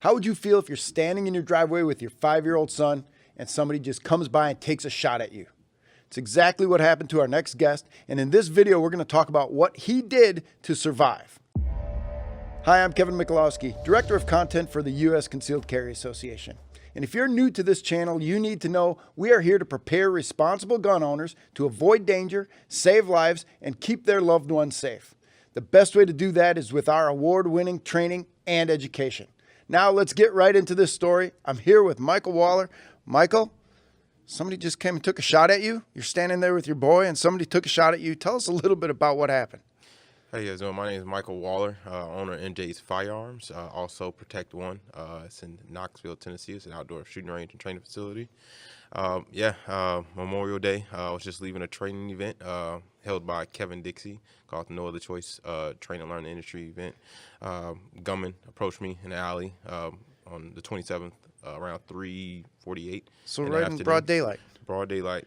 How would you feel if you're standing in your driveway with your 5-year-old son and somebody just comes by and takes a shot at you? It's exactly what happened to our next guest, and in this video, we're going to talk about what he did to survive. Hi, I'm Kevin Michalowski, Director of Content for the U.S. Concealed Carry Association. And if you're new to this channel, you need to know we are here to prepare responsible gun owners to avoid danger, save lives, and keep their loved ones safe. The best way to do that is with our award-winning training and education. Now let's get right into this story. I'm here with Michael Waller. Michael, somebody just came and took a shot at you. You're standing there with your boy and somebody took a shot at you. Tell us a little bit about what happened. How you guys doing? My name is Michael Waller, owner of NJ's Firearms, also Protect One. It's in Knoxville, Tennessee. It's an outdoor shooting range and training facility. Memorial Day, I was just leaving a training event held by Kevin Dixie called the No Other Choice Train and Learn the Industry event. Gunman approached me in the alley on the 27th around 3:48. So right in broad daylight. Broad daylight.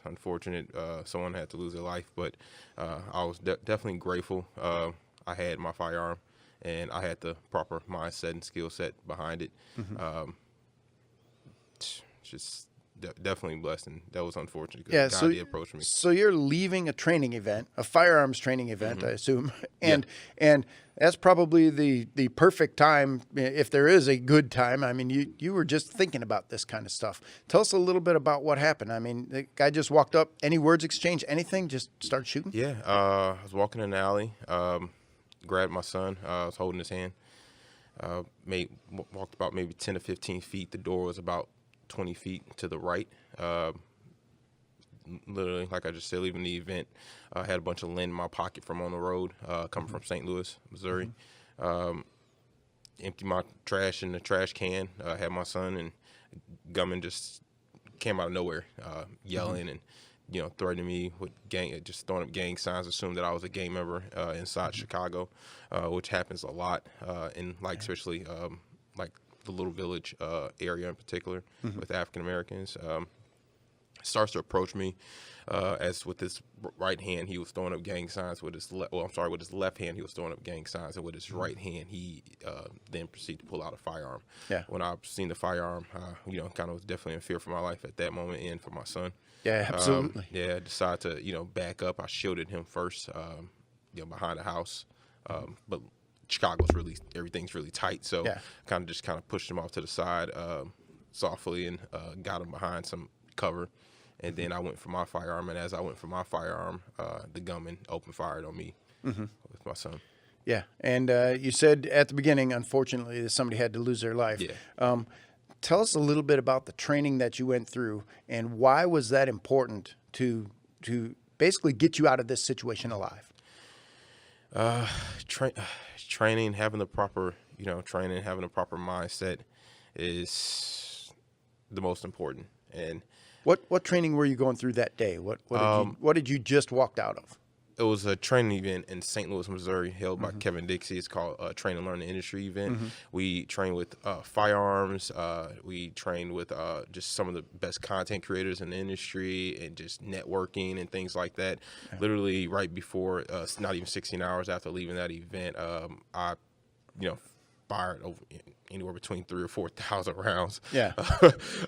Unfortunate, someone had to lose their life, but I was definitely grateful. I had my firearm, and I had the proper mindset and skill set behind it. Just definitely blessed, and that was unfortunate because God did approach me. So you're leaving a training event, a firearms training event, I assume, and that's probably the perfect time, if there is a good time. I mean, you were just thinking about this kind of stuff. Tell us a little bit about what happened. I mean, the guy just walked up, any words exchanged, anything, just start shooting? Yeah, I was walking in the alley, grabbed my son, I was holding his hand, walked about maybe 10 to 15 feet. The door was about 20 feet to the right. Literally, like I just said, leaving the event, I had a bunch of lint in my pocket from on the road, coming from St. Louis, Missouri. Emptied my trash in the trash can. Had my son, and gunman just came out of nowhere, yelling and threatening me with just throwing up gang signs. Assumed that I was a gang member inside Chicago, which happens a lot in especially like the little village area in particular with African Americans. Starts to approach me as with his right hand he was throwing up gang signs. With his with his left hand he was throwing up gang signs, and with his right hand he then proceeded to pull out a firearm. Yeah. When I seen the firearm, kind of was definitely in fear for my life at that moment and for my son. Yeah, absolutely. I decided to back up. I shielded him first, behind the house, but Chicago's everything's really tight, so kind of pushed him off to the side softly and got him behind some cover, and then I went for my firearm. And as I went for my firearm, the gunman opened fire on me with my son. Yeah, and you said at the beginning, unfortunately, that somebody had to lose their life. Yeah. Tell us a little bit about the training that you went through, and why was that important to basically get you out of this situation alive? Training, having the proper, having the proper mindset is the most important. And what training were you going through that day? What did you just walked out of? It was a training event in St. Louis, Missouri, held by Kevin Dixie. It's called Train and Learn the Industry event. We trained with firearms. We trained with just some of the best content creators in the industry and just networking and things like that. Yeah. Literally right before, not even 16 hours after leaving that event, I, fired over anywhere between 3,000 or 4,000 rounds. Yeah.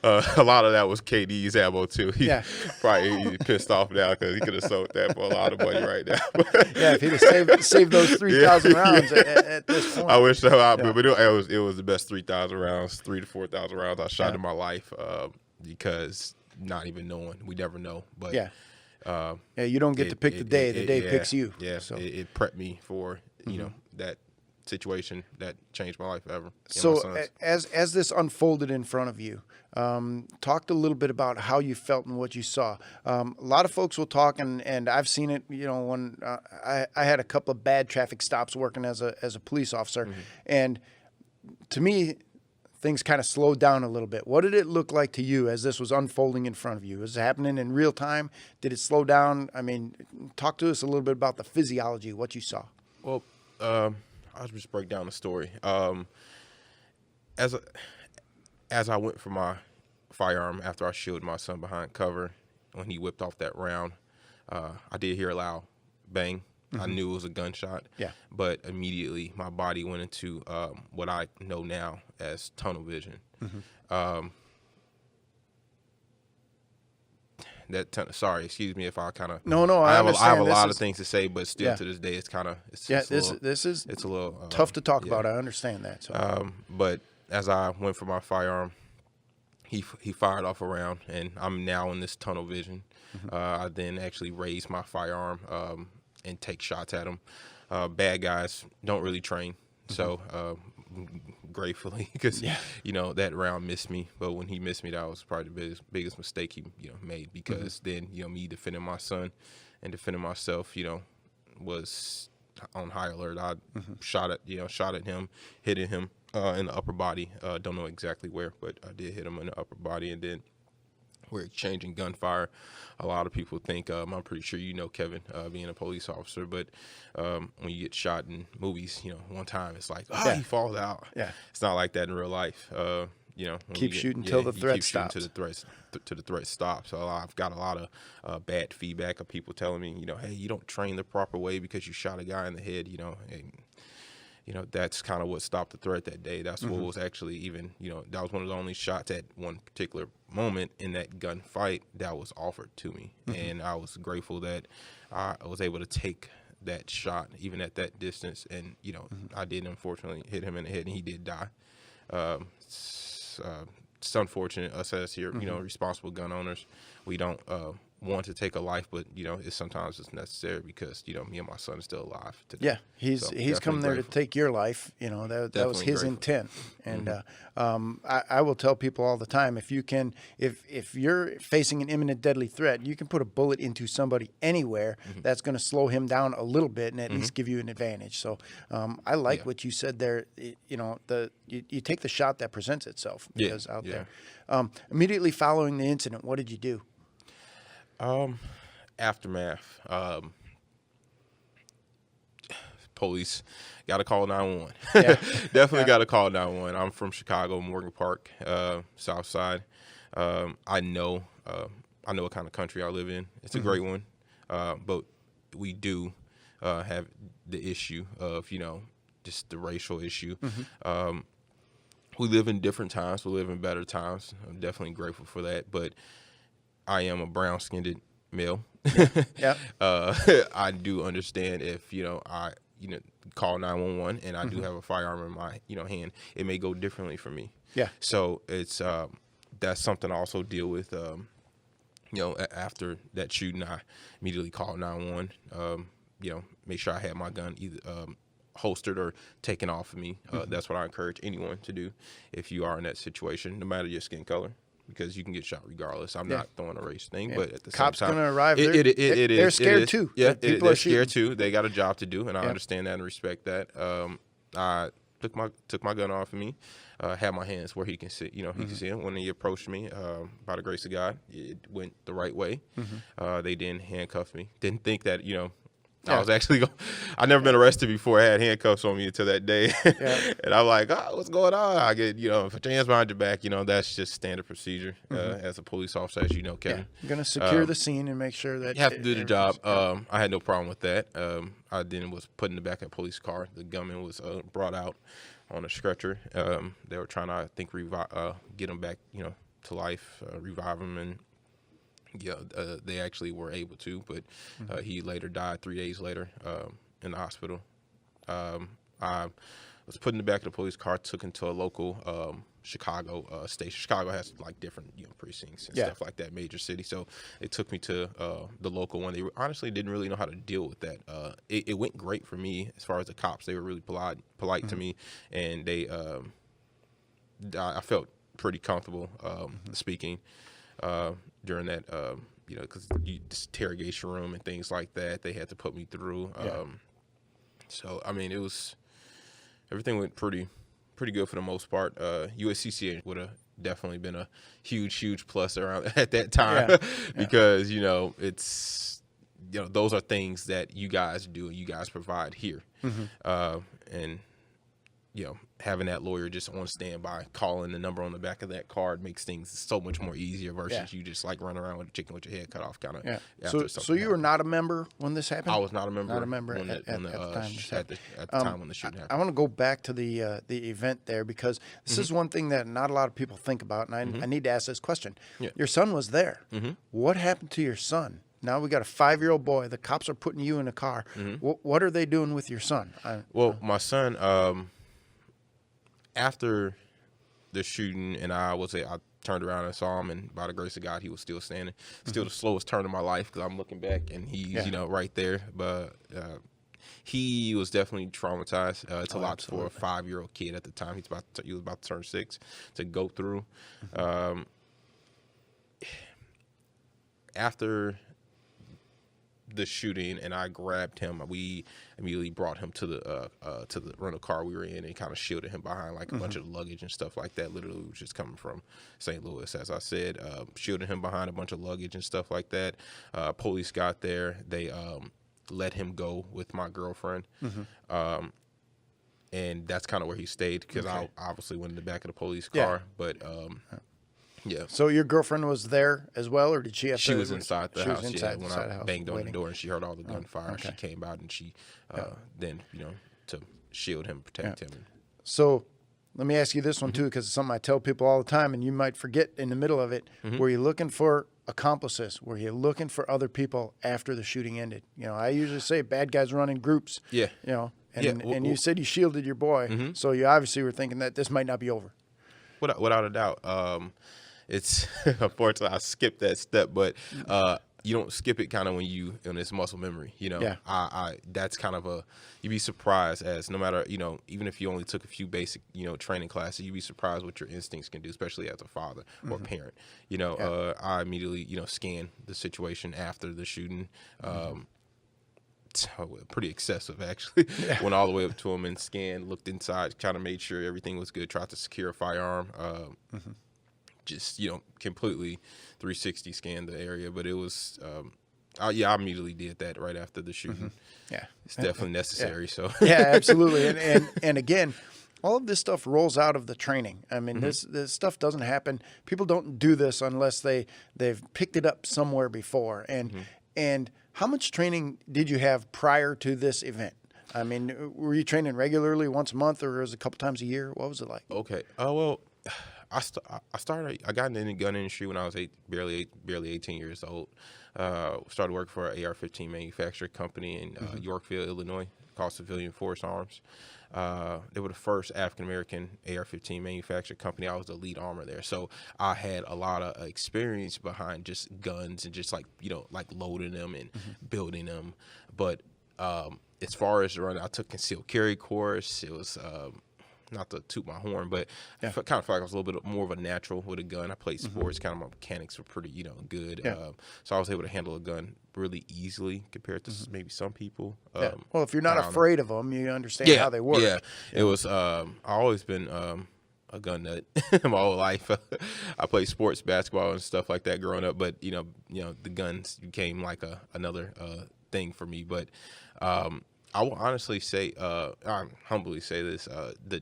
A lot of that was KD's ammo too. He probably pissed off now because he could have sold that for a lot of money right now. Yeah, if he'd have saved those 3,000 rounds at this point. I wish so. But it was the best 3,000 rounds, 3,000 to 4,000 rounds I shot in my life because not even knowing, we never know. But you don't get to pick the day. The day picks you. Yeah, so it prepped me for that situation that changed my life forever. So as this unfolded in front of you, talked a little bit about how you felt and what you saw. A lot of folks will talk, and I've seen it, when I had a couple of bad traffic stops working as a police officer, and to me, things kind of slowed down a little bit. What did it look like to you as this was unfolding in front of you? Was it happening in real time? Did it slow down? I mean, talk to us a little bit about the physiology, what you saw. Well, I'll just break down the story. As I went for my firearm after I shielded my son behind cover, when he whipped off that round, I did hear a loud bang, I knew it was a gunshot. Yeah. But immediately my body went into what I know now as tunnel vision. Sorry, excuse me if I kind of. No, I have understand. a lot of things to say, but still Yeah. to this day, it's kind of. This is it's a little tough to talk yeah. about. I understand that. So. But as I went for my firearm, he fired off a round, and I'm now in this tunnel vision. I then actually raise my firearm and take shots at him. Bad guys don't really train, so gratefully, because you know that round missed me. But when he missed me, that was probably the biggest mistake he made, because then me defending my son and defending myself, was on high alert. I shot at him, hitting him in the upper body. Don't know exactly where, but I did hit him in the upper body, and then we're exchanging gunfire. A lot of people think, I'm pretty sure Kevin, being a police officer, but when you get shot in movies, one time it's like, he falls out. Yeah. It's not like that in real life. Keep shooting till the threat stops. To the threat stops. So I've got a lot of bad feedback of people telling me, hey, you don't train the proper way because you shot a guy in the head, and, that's kind of what stopped the threat that day. That's what was actually even, that was one of the only shots at one particular moment in that gunfight that was offered to me. And I was grateful that I was able to take that shot even at that distance. And, I did unfortunately hit him in the head, and he did die. It's unfortunate, us as here, responsible gun owners, we don't want to take a life, but sometimes it's necessary, because me and my son are still alive today. Yeah, he's coming there to take your life. That was his intent. And I will tell people all the time, if you're facing an imminent deadly threat, you can put a bullet into somebody anywhere. That's going to slow him down a little bit and at least give you an advantage. So I like what you said there. You take the shot that presents itself, because out there. Immediately following the incident, what did you do? Aftermath. Police got to call 911. Definitely got to call 911. I'm from Chicago, Morgan Park, South Side. I know what kind of country I live in. It's a great one, but we do have the issue of just the racial issue. We live in different times. We live in better times. I'm definitely grateful for that, but I am a brown-skinned male. I do understand if I call 911 and I do have a firearm in my hand, it may go differently for me. Yeah. So it's that's something I also deal with. After that shooting, I immediately called 911. Make sure I had my gun either holstered or taken off of me. That's what I encourage anyone to do if you are in that situation, no matter your skin color, because you can get shot regardless. I'm not throwing a race thing, but at the Cops same time, gonna arrive. They're scared too. Yeah, they're scared too. They got a job to do, and I understand that and respect that. I took my gun off of me, had my hands where he can see. He can see him. When he approached me, by the grace of God, it went the right way. They didn't handcuff me. Didn't think that I was actually I've never been arrested before. I had handcuffs on me until that day. And I'm like, what's going on? I get, put your hands behind your back. That's just standard procedure as a police officer, as you know, Kevin. You're going to secure the scene and make sure that you have to do the job. I had no problem with that. I then was put in the back of a police car. The gunman was brought out on a stretcher. They were trying to, I think, get him back, to life, revive him, and they actually were able to, but he later died 3 days later in the hospital. I was put in the back of the police car, took him to a local Chicago station. Chicago has like different precincts and stuff like that, major city. So they took me to the local one. They honestly didn't really know how to deal with that. It went great for me as far as the cops. They were really polite to me, and they I felt pretty comfortable speaking during that, because this interrogation room and things like that, they had to put me through. So, I mean, everything went pretty good for the most part. USCCA would have definitely been a huge plus around at that time, because, it's, those are things that you guys do and you guys provide here. And having that lawyer just on standby, calling the number on the back of that card makes things so much more easier versus you just like running around with a chicken with your head cut off kind of. Yeah. So you were not a member when this happened? I was not a member. Not a member at the time when the shooting happened. I want to go back to the event there because this is one thing that not a lot of people think about, and I need to ask this question. Yeah. Your son was there. What happened to your son? Now we got a 5-year-old boy. The cops are putting you in a car. What are they doing with your son? Well, my son, after the shooting, and I turned around and saw him, and by the grace of God, he was still standing. Still the slowest turn of my life because I'm looking back, and he's right there. But he was definitely traumatized. It's a lot for a 5-year-old kid at the time. He was about to turn 6 to go through. After the shooting, and I grabbed him, we immediately brought him to the rental car we were in and kind of shielded him behind like a bunch of luggage and stuff like that. Literally, was just coming from St. Louis, as I said, shielded him behind a bunch of luggage and stuff like that. Police got there. They let him go with my girlfriend. And that's kind of where he stayed because I obviously went in the back of the police car. But yeah. So your girlfriend was there as well, or did she have to? She was inside the house. Inside when the I house banged on waiting. the door and she heard all the gunfire, she came out and she then, to shield him, protect him. So let me ask you this one too, because it's something I tell people all the time, and you might forget in the middle of it. Were you looking for accomplices? Were you looking for other people after the shooting ended? I usually say bad guys run in groups. Yeah. And you said you shielded your boy, so you obviously were thinking that this might not be over. Without a doubt. It's unfortunately I skipped that step, but you don't skip it kind of when you in this muscle memory. I that's kind of you'd be surprised as no matter even if you only took a few basic training classes, you'd be surprised what your instincts can do, especially as a father or parent. I immediately scanned the situation after the shooting. Pretty excessive actually. Went all the way up to him and scanned, looked inside, kind of made sure everything was good, tried to secure a firearm. Just completely 360 scanned the area, but it was I immediately did that right after the shooting. It's definitely necessary. So absolutely. And again, all of this stuff rolls out of the training. I mean, this stuff doesn't happen. People don't do this unless they've picked it up somewhere before. And how much training did you have prior to this event? I mean, were you training regularly once a month, or was it a couple times a year? What was it like? Okay. Well, I got in the gun industry when I was barely 18 years old. Started working for an AR-15 manufacturer company in Yorkville, Illinois, called Civilian Force Arms. They were the first African-American AR-15 manufacturer company. I was the lead armor there. So I had a lot of experience behind just guns and just like loading them and building them. But as far as running, I took concealed carry course. It was not to toot my horn, but I kind of felt like I was a little bit more of a natural with a gun. I played sports, kind of my mechanics were pretty, good. So I was able to handle a gun really easily compared to maybe some people. Well, if you're not afraid of them, you understand how they work. It was, I've always been a gun nut my whole life. I played sports, basketball and stuff like that growing up, but, the guns became like another thing for me. But I will honestly say, I humbly say this, the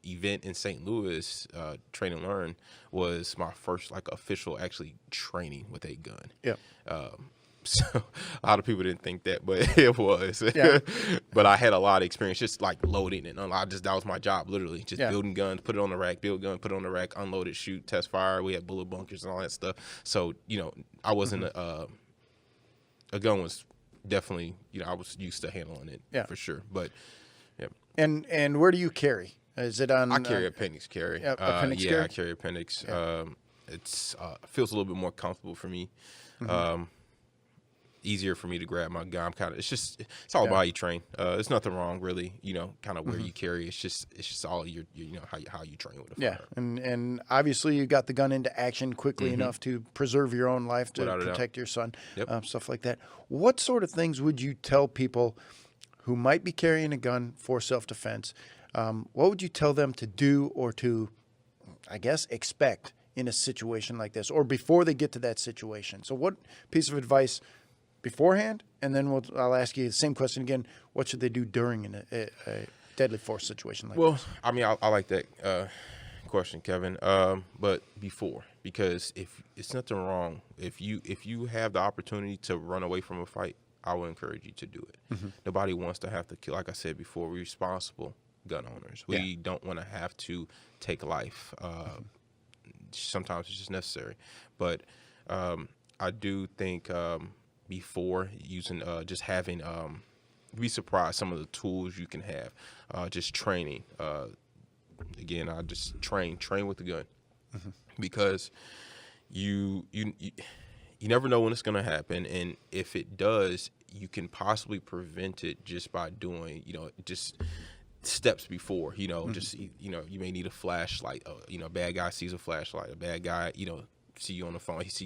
event in St. Louis, Train and Learn, was my first official actually training with a gun. So a lot of people didn't think that, but it was. But I had a lot of experience just loading it. That was my job, literally, just building guns, put it on the rack, build gun, put it on the rack, unload it, shoot, test fire. We had bullet bunkers and all that stuff. So I wasn't a gun was definitely I was used to handling it for sure. But And where do you carry? Is it on? I carry appendix carry. Appendix carry? I carry appendix. It's feels a little bit more comfortable for me. Easier for me to grab my gun. It's all about how you train. There's nothing wrong really. Kind of where you carry. It's just all your how you train with a firearm. And obviously you got the gun into action quickly enough to preserve your own life, to protect your son, stuff like that. What sort of things would you tell people who might be carrying a gun for self-defense? What would you tell them to do or to, I guess, expect in a situation like this, or before they get to that situation? So what piece of advice beforehand, and then I'll ask you the same question again, what should they do during deadly force situation like Well, this? I mean, I like that question, Kevin. But before, because if it's nothing wrong, if you have the opportunity to run away from a fight, I would encourage you to do it. Nobody wants to have to kill. Like I said before, we're responsible gun owners. We don't want to have to take life. Sometimes it's just necessary. But I do think before using just having you'd be surprised some of the tools you can have. Just training. Again, I just train with the gun because you never know when it's going to happen, and if it does, you can possibly prevent it just by doing just steps before. Just you may need a flashlight. A bad guy sees a flashlight. A bad guy see you on the phone. He see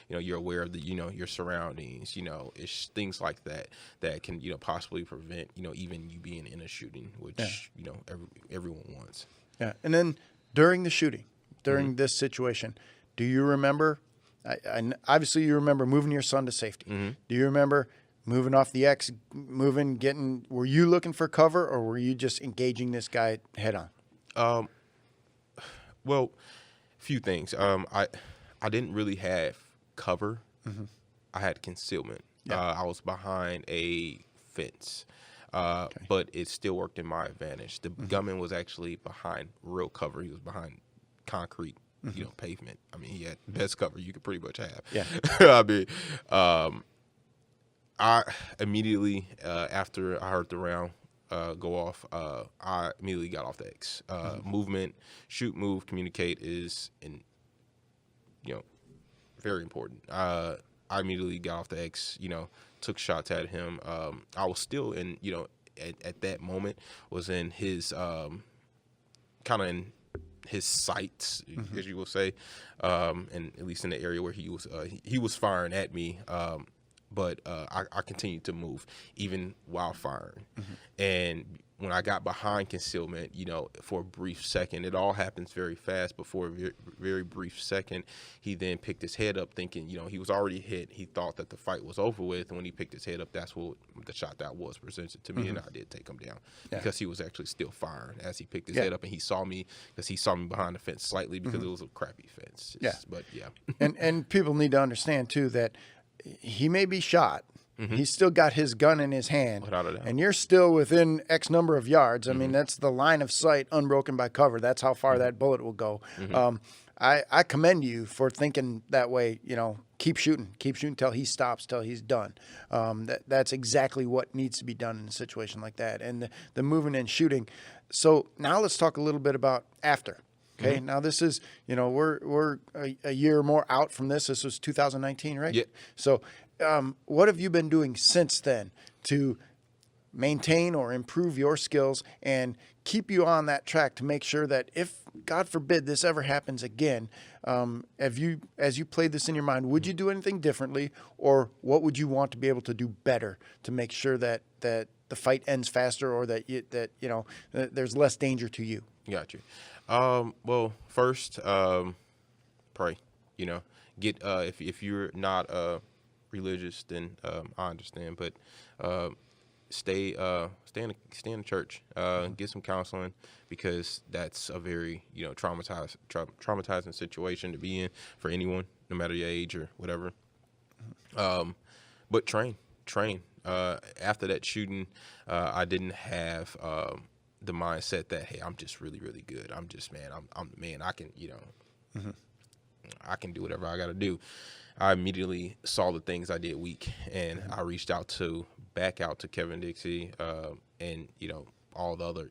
you're aware of the your surroundings. It's things like that can possibly prevent even you being in a shooting, which everyone wants. Yeah, and then during the shooting, during this situation, do you remember? Obviously, you remember moving your son to safety. Do you remember moving off the X, getting? Were you looking for cover, or were you just engaging this guy head on? Well, a few things. I didn't really have cover. I had concealment. I was behind a fence. But it still worked in my advantage. The gunman was actually behind real cover. He was behind concrete, pavement. I mean, he had the best cover you could pretty much have. Yeah. I mean, I immediately after I heard the round go off, I immediately got off the X. Movement, shoot, move, communicate is very important. I immediately got off the X. Took shots at him. I was still in, at that moment was in his kind of in his sights, as you will say, and at least in the area where he was firing at me. But I continued to move even while firing. And when I got behind concealment, for a brief second, it all happens very fast. But for a very, very brief second, he then picked his head up thinking, he was already hit. He thought that the fight was over with. And when he picked his head up, that's what the shot that was presented to me. And I did take him down because he was actually still firing as he picked his head up. And he saw me because he saw me behind the fence slightly because it was a crappy fence. But and people need to understand, too, that he may be shot. He's still got his gun in his hand, without a doubt. And you're still within X number of yards. I mean, that's the line of sight unbroken by cover. That's how far that bullet will go. I commend you for thinking that way. Keep shooting till he stops, till he's done. That's exactly what needs to be done in a situation like that. And the moving and shooting. So now let's talk a little bit about after. Okay, now this is, we're a year or more out from this. This was 2019, right? Yeah. So what have you been doing since then to maintain or improve your skills and keep you on that track to make sure that if, God forbid, this ever happens again, as you played this in your mind, would you do anything differently, or what would you want to be able to do better to make sure that the fight ends faster, or that there's less danger to you? Got you. Well, first, pray. Get if you're not religious, then I understand, but stay in the church. Get some counseling, because that's a very traumatizing situation to be in for anyone, no matter your age or whatever. But train. After that shooting, I didn't have the mindset that, hey, I'm just really, really good. I'm just, I'm man. I can, I can do whatever I got to do. I immediately saw the things I did weak, and I reached out back out to Kevin Dixie, and all the other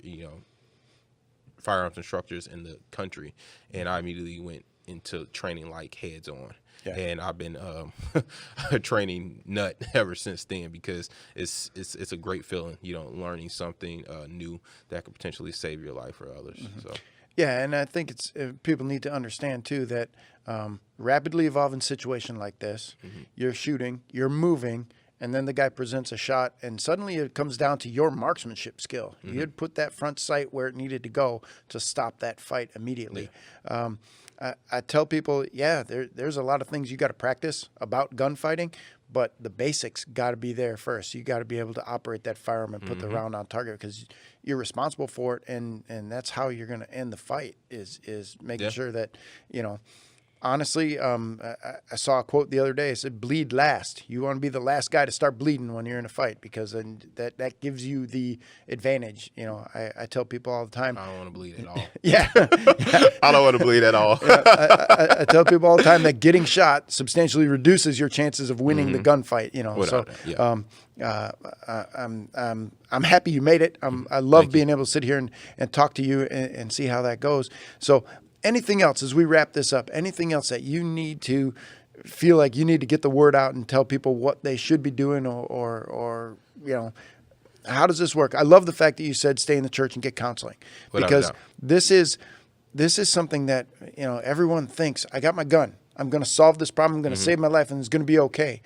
firearms instructors in the country, and I immediately went into training like heads on. Yeah. And I've been a training nut ever since then, because it's a great feeling, learning something new that could potentially save your life or others. So. Yeah, and I think it's people need to understand too that rapidly evolving situation like this, you're shooting, you're moving, and then the guy presents a shot, and suddenly it comes down to your marksmanship skill. You had put that front sight where it needed to go to stop that fight immediately. Yeah. I tell people, there's a lot of things you got to practice about gunfighting, but the basics got to be there first. You got to be able to operate that firearm and put the round on target, because you're responsible for it, and that's how you're going to end the fight is making sure that, honestly, I saw a quote the other day. It said, "Bleed last." You want to be the last guy to start bleeding when you're in a fight, because then that gives you the advantage. I tell people all the time. I don't want to bleed at all. Yeah. I don't want to bleed at all. I tell people all the time that getting shot substantially reduces your chances of winning the gunfight. I'm happy you made it. I love being able to sit here and talk to you and see how that goes. So, anything else as we wrap this up? Anything else that you need to feel like you need to get the word out and tell people what they should be doing, or how does this work? I love the fact that you said stay in the church and get counseling, because this is something that everyone thinks, I got my gun, I'm going to solve this problem, I'm going to save my life, and it's going to be okay.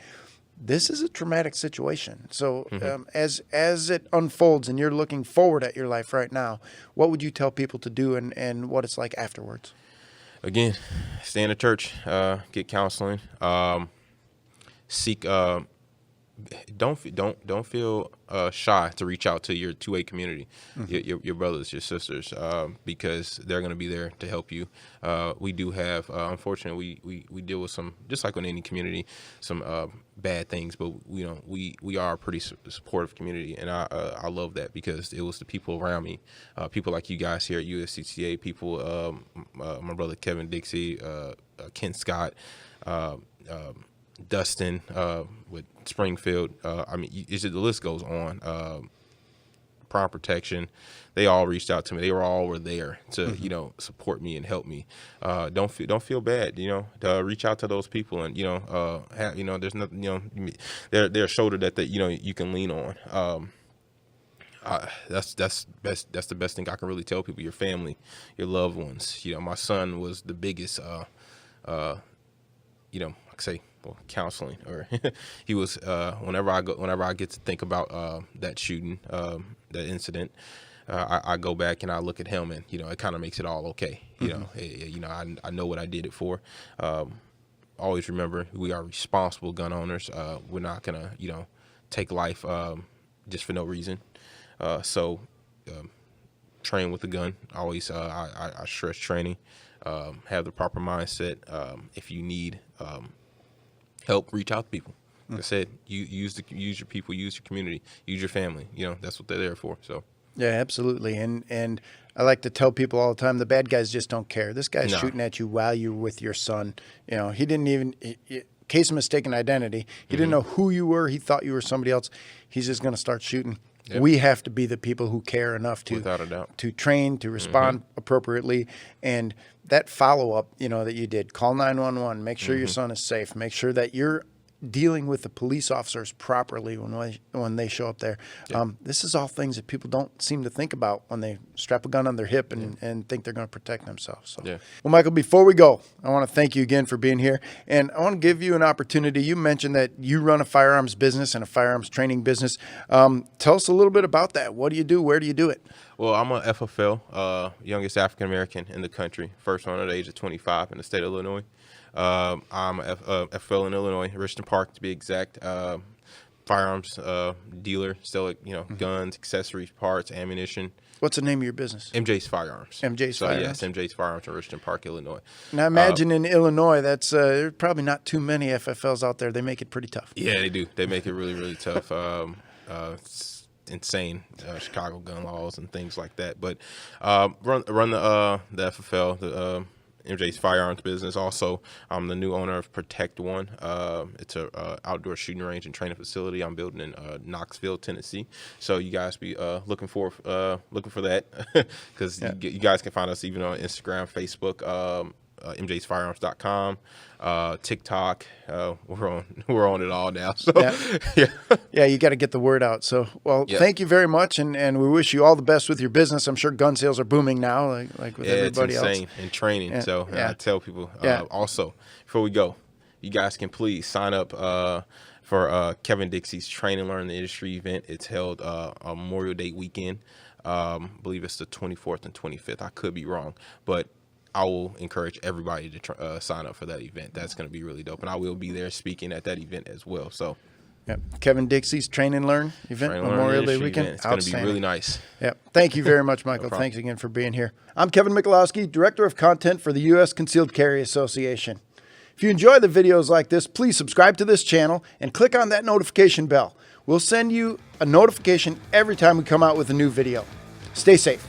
This is a traumatic situation. So as it unfolds and you're looking forward at your life right now, what would you tell people to do and what it's like afterwards? Again, stay in the church, get counseling, seek. Don't feel shy to reach out to your 2A community, your brothers, your sisters, because they're going to be there to help you. We do have, unfortunately, we deal with some, just like in any community, some bad things, but we are a pretty supportive community, and I love that, because it was the people around me, people like you guys here at USCCA, people, my brother Kevin Dixie, Ken Scott, Dustin with Springfield. The list goes on. Prime Protection, they all reached out to me. They were there to support me and help me. Don't feel bad. Reach out to those people, and there's nothing. They're a shoulder that you can lean on. That's the best thing I can really tell people. Your family, your loved ones. My son was the biggest. Counseling, or he was whenever I get to think about that shooting, that incident, I go back and I look at him, and it kind of makes it all okay. I know what I did it for. Always remember, we are responsible gun owners. We're not gonna take life just for no reason. So train with the gun. Always I stress training. Have the proper mindset. If you need help, reach out to people. Like I said, use your people, use your community, use your family. That's what they're there for. So yeah, absolutely. And I like to tell people all the time, the bad guys just don't care. This guy's shooting at you while you're with your son. He didn't even case of mistaken identity. He didn't know who you were. He thought you were somebody else. He's just going to start shooting. Yep. We have to be the people who care enough to, without a doubt, to train, to respond appropriately. And that follow-up, that you did, call 911, make sure your son is safe, make sure that you're dealing with the police officers properly when they show up there. Yep. This is all things that people don't seem to think about when they strap a gun on their hip and think they're going to protect themselves. So, Well, Michael, before we go, I want to thank you again for being here, and I want to give you an opportunity. You mentioned that you run a firearms business and a firearms training business. Tell us a little bit about that. What do you do? Where do you do it? Well, I'm a FFL, youngest African American in the country, first one at the age of 25 in the state of Illinois. I'm a FFL in Illinois, Richmond Park to be exact. Firearms dealer, sell guns, accessories, parts, ammunition. What's the name of your business? MJ's Firearms. MJ's Firearms. Yes, MJ's Firearms in Richmond Park, Illinois. Now, imagine in Illinois, there's probably not too many FFLs out there. They make it pretty tough. Yeah, they do. They make it really, really tough. It's insane, Chicago gun laws and things like that. But run the FFL, the MJ's Firearms business. Also, I'm the new owner of Protect One. It's a outdoor shooting range and training facility I'm building in Knoxville, Tennessee. So you guys be looking for that, because you guys can find us even on Instagram, Facebook, mjsfirearms.com, TikTok. We're on it all now. So yeah, you got to get the word out. So thank you very much, and we wish you all the best with your business. I'm sure gun sales are booming now, like with everybody else. It's insane in training. So I tell people also, before we go, you guys can please sign up for Kevin Dixie's Train and Learn the Industry event. It's held on Memorial Day weekend. I believe it's the 24th and 25th. I could be wrong, but I will encourage everybody to sign up for that event. That's going to be really dope, and I will be there speaking at that event as well. So, yep. Kevin Dixie's Train and Learn event, Memorial Day weekend. It's going to be really nice. Yep. Thank you very much, Michael. Thanks again for being here. I'm Kevin Michalowski, Director of Content for the U.S. Concealed Carry Association. If you enjoy the videos like this, please subscribe to this channel and click on that notification bell. We'll send you a notification every time we come out with a new video. Stay safe.